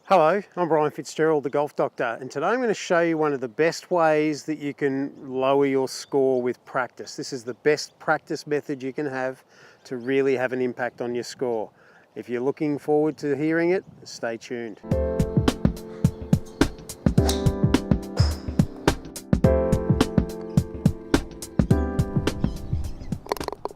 Hello, I'm Brian Fitzgerald, the Golf Doctor, and today I'm going to show you one of the best ways that you can lower your score with practice. This is the best practice method you can have to really have an impact on your score. If you're looking forward to hearing it, stay tuned.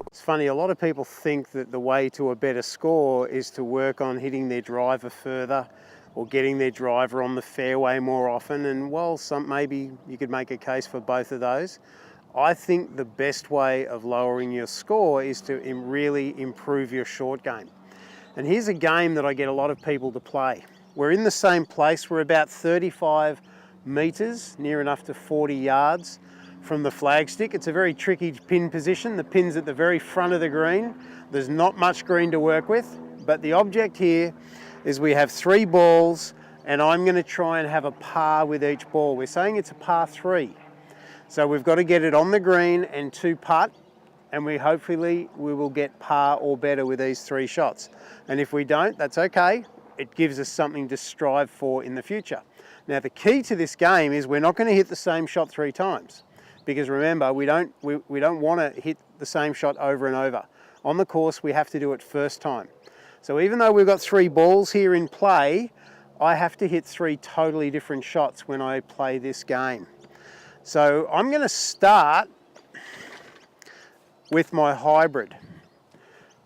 It's funny, a lot of people think that the way to a better score is to work on hitting their driver further or getting their driver on the fairway more often, and while maybe you could make a case for both of those, I think the best way of lowering your score is to really improve your short game. And here's a game that I get a lot of people to play. We're in the same place, we're about 35 meters, near enough to 40 yards from the flagstick. It's a very tricky pin position. The pin's at the very front of the green. There's not much green to work with, but the object here is we have 3 balls and I'm going to try and have a par with each ball. We're saying it's a par 3. So we've got to get it on the green and 2 putt, and hopefully we will get par or better with these 3 shots. And if we don't, that's okay. It gives us something to strive for in the future. Now the key to this game is we're not going to hit the same shot 3 times. Because remember, we don't want to hit the same shot over and over. On the course, we have to do it first time. So even though we've got 3 balls here in play, I have to hit 3 totally different shots when I play this game. So I'm going to start with my hybrid.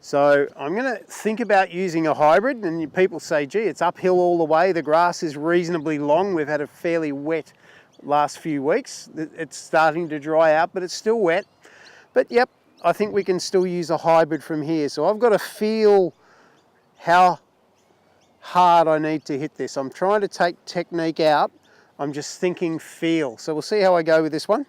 So I'm going to think about using a hybrid, and people say, gee, it's uphill all the way, the grass is reasonably long, we've had a fairly wet last few weeks. It's starting to dry out, but it's still wet. But yep, I think we can still use a hybrid from here. So I've got to feel how hard I need to hit this. I'm trying to take technique out. I'm just thinking feel. So we'll see how I go with this one.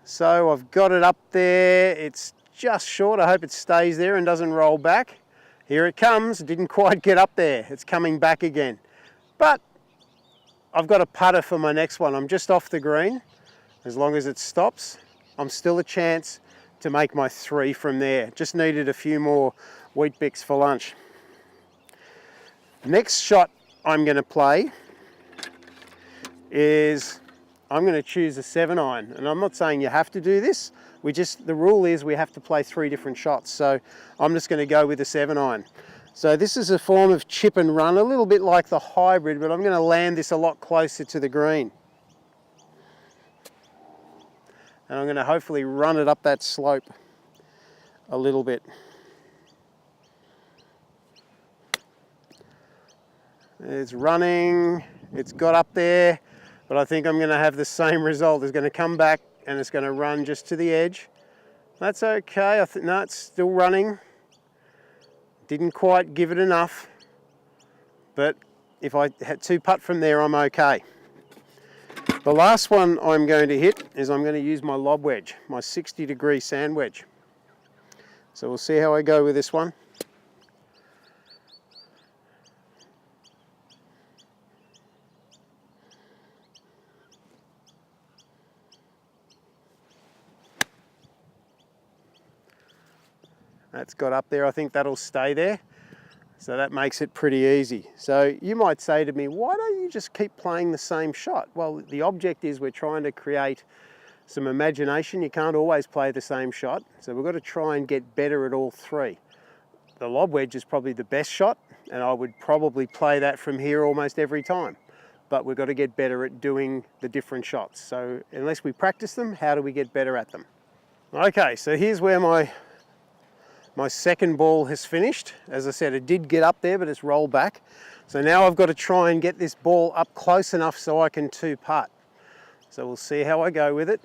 So I've got it up there. It's just short. I hope it stays there and doesn't roll back. Here it comes. It didn't quite get up there. It's coming back again. But I've got a putter for my next one. I'm just off the green. As long as it stops, I'm still a chance to make my 3 from there. Just needed a few more Wheat Bix for lunch. Next shot I'm going to play is I'm going to choose a 7-iron. And I'm not saying you have to do this. The rule is we have to play 3 different shots. So I'm just going to go with a 7-iron. So this is a form of chip and run, a little bit like the hybrid, but I'm going to land this a lot closer to the green. And I'm going to hopefully run it up that slope a little bit. It's running, it's got up there, but I think I'm going to have the same result. It's going to come back and it's going to run just to the edge. That's okay. No, it's still running. Didn't quite give it enough, but if I had 2 putt from there, I'm okay. The last one I'm going to hit is I'm going to use my lob wedge, my 60-degree sand wedge. So we'll see how I go with this one. That's got up there. I think that'll stay there. So that makes it pretty easy. So you might say to me, why don't you just keep playing the same shot? Well, the object is we're trying to create some imagination. You can't always play the same shot. So we've got to try and get better at all 3. The lob wedge is probably the best shot, and I would probably play that from here almost every time. But we've got to get better at doing the different shots. So unless we practice them, how do we get better at them? Okay, so here's where my second ball has finished. As I said, it did get up there, but it's rolled back. So now I've got to try and get this ball up close enough so I can 2 putt. So we'll see how I go with it.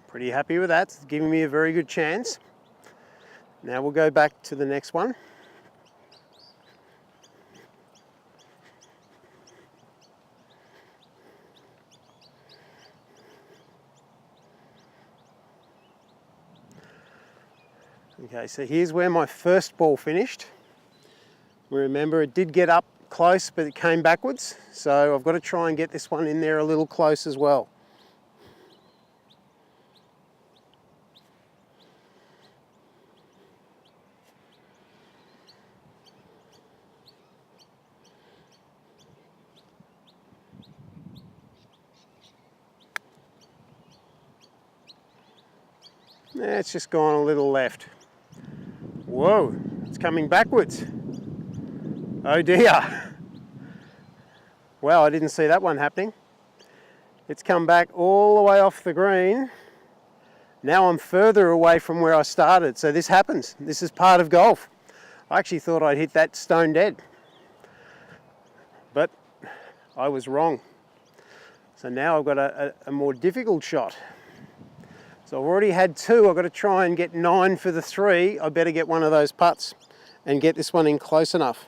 Pretty happy with that. It's giving me a very good chance. Now we'll go back to the next one. Okay, so here's where my first ball finished. Remember, it did get up close, but it came backwards. So I've got to try and get this one in there a little close as well. Yeah, it's just gone a little left. Whoa, it's coming backwards. Oh dear. Wow, I didn't see that one happening. It's come back all the way off the green. Now I'm further away from where I started. So this happens. This is part of golf. I actually thought I'd hit that stone dead, but I was wrong. So now I've got a more difficult shot. So I've already had 2, I've got to try and get 9 for the 3. I better get one of those putts and get this one in close enough.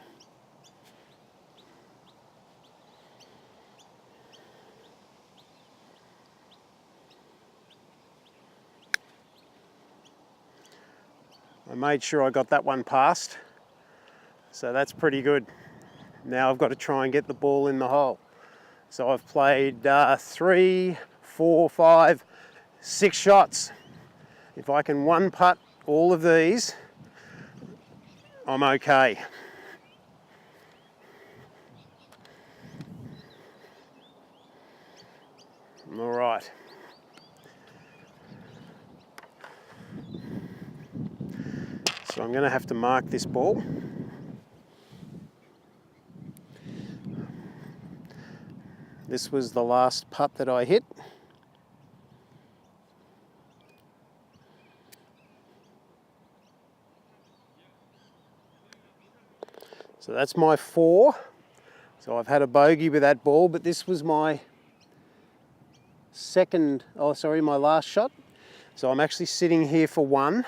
I made sure I got that one past, so that's pretty good. Now I've got to try and get the ball in the hole. So I've played 3, 4, 5, 6 shots. If I can one putt all of these, I'm okay. All right. So I'm going to have to mark this ball. This was the last putt that I hit. So that's my 4. So I've had a bogey with that ball, but this was my my last shot. So I'm actually sitting here for 1.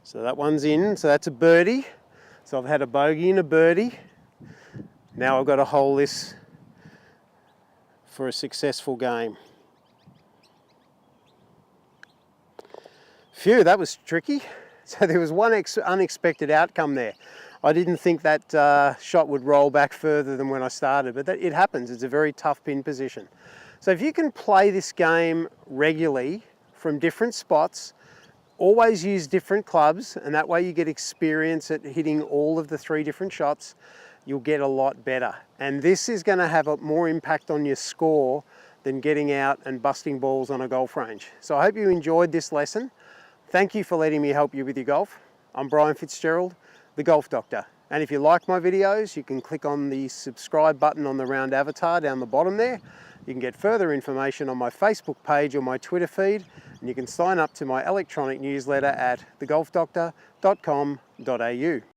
So that one's in, so that's a birdie. So I've had a bogey and a birdie. Now I've got to hole this for a successful game. Phew, that was tricky. So there was one unexpected outcome there. I didn't think that shot would roll back further than when I started, but it happens. It's a very tough pin position. So if you can play this game regularly from different spots, always use different clubs, and that way you get experience at hitting all of the 3 different shots, you'll get a lot better. And this is going to have more impact on your score than getting out and busting balls on a golf range. So I hope you enjoyed this lesson. Thank you for letting me help you with your golf. I'm Brian Fitzgerald, the Golf Doctor. And if you like my videos, you can click on the subscribe button on the round avatar down the bottom there. You can get further information on my Facebook page or my Twitter feed, and you can sign up to my electronic newsletter at thegolfdoctor.com.au.